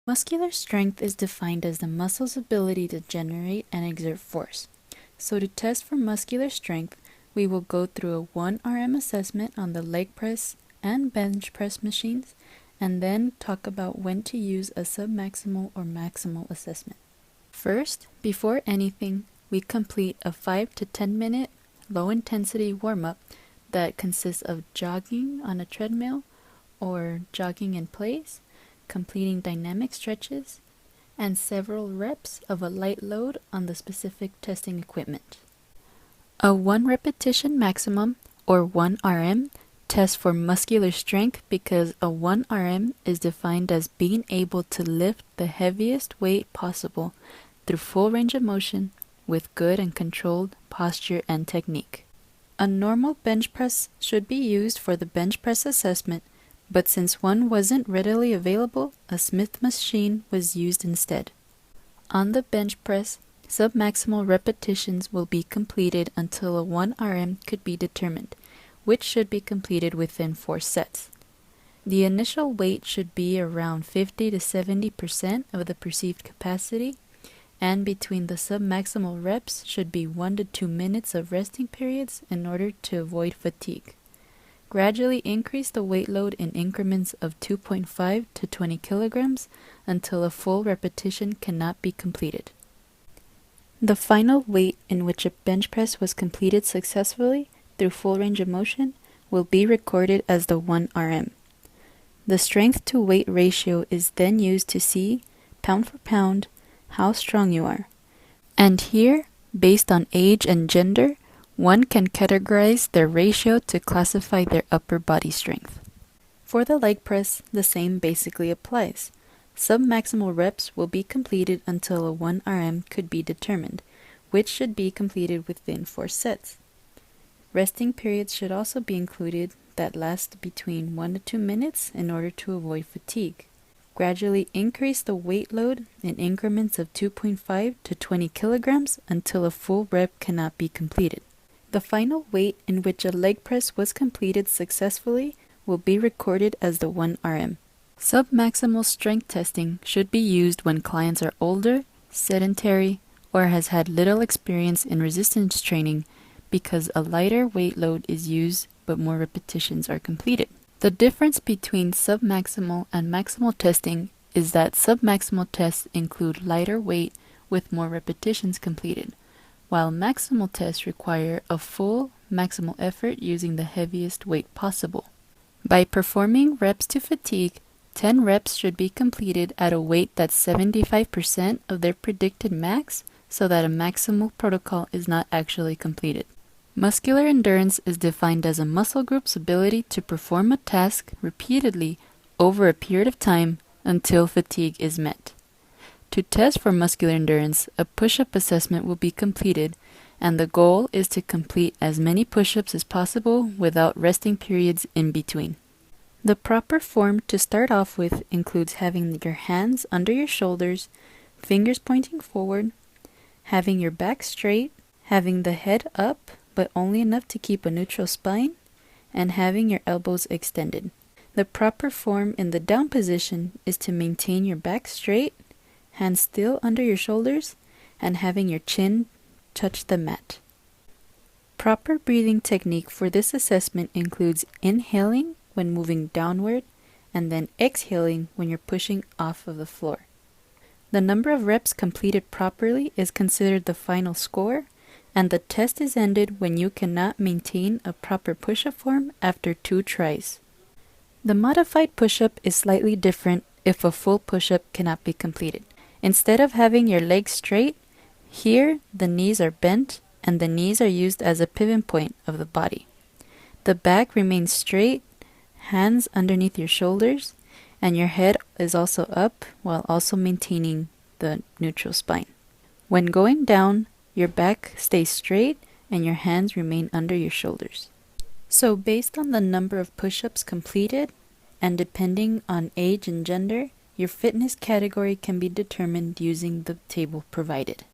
Muscular strength is defined as the muscle's ability to generate and exert force. So to test for muscular strength, we will go through a 1 RM assessment on the leg press and bench press machines, and then talk about when to use a submaximal or maximal assessment. First, before anything, we complete a 5 to 10 minute low-intensity warm-up that consists of jogging on a treadmill or jogging in place, completing dynamic stretches, and several reps of a light load on the specific testing equipment. A 1 repetition maximum, or 1 RM, tests for muscular strength because a 1 RM is defined as being able to lift the heaviest weight possible through full range of motion with good and controlled posture and technique. A normal bench press should be used for the bench press assessment, but since one wasn't readily available, a Smith machine was used instead. On the bench press, submaximal repetitions will be completed until a 1 RM could be determined, which should be completed within 4 sets. The initial weight should be around 50 to 70% of the perceived capacity, and between the submaximal reps should be 1 to 2 minutes of resting periods in order to avoid fatigue. Gradually increase the weight load in increments of 2.5 to 20 kilograms until a full repetition cannot be completed. The final weight in which a bench press was completed successfully through full range of motion will be recorded as the 1 RM. The strength to weight ratio is then used to see, pound for pound, how strong you are. And here, based on age and gender, one can categorize their ratio to classify their upper body strength. For the leg press, the same basically applies. Submaximal reps will be completed until a 1 RM could be determined, which should be completed within 4 sets. Resting periods should also be included that last between 1 to 2 minutes in order to avoid fatigue. Gradually increase the weight load in increments of 2.5 to 20 kilograms until a full rep cannot be completed. The final weight in which a leg press was completed successfully will be recorded as the 1 RM. Submaximal strength testing should be used when clients are older, sedentary, or has had little experience in resistance training because a lighter weight load is used but more repetitions are completed. The difference between submaximal and maximal testing is that submaximal tests include lighter weight with more repetitions completed, while maximal tests require a full maximal effort using the heaviest weight possible. By performing reps to fatigue, 10 reps should be completed at a weight that's 75% of their predicted max so that a maximal protocol is not actually completed. Muscular endurance is defined as a muscle group's ability to perform a task repeatedly over a period of time until fatigue is met. To test for muscular endurance, a push-up assessment will be completed, and the goal is to complete as many push-ups as possible without resting periods in between. The proper form to start off with includes having your hands under your shoulders, fingers pointing forward, having your back straight, having the head up but only enough to keep a neutral spine, and having your elbows extended. The proper form in the down position is to maintain your back straight, hands still under your shoulders, and having your chin touch the mat. Proper breathing technique for this assessment includes inhaling when moving downward and then exhaling when you're pushing off of the floor. The number of reps completed properly is considered the final score, and the test is ended when you cannot maintain a proper push-up form after 2 tries. The modified push-up is slightly different if a full push-up cannot be completed. Instead of having your legs straight, here the knees are bent and the knees are used as a pivot point of the body. The back remains straight, hands underneath your shoulders, and your head is also up while also maintaining the neutral spine. When going down, your back stays straight and your hands remain under your shoulders. So based on the number of push-ups completed and depending on age and gender, your fitness category can be determined using the table provided.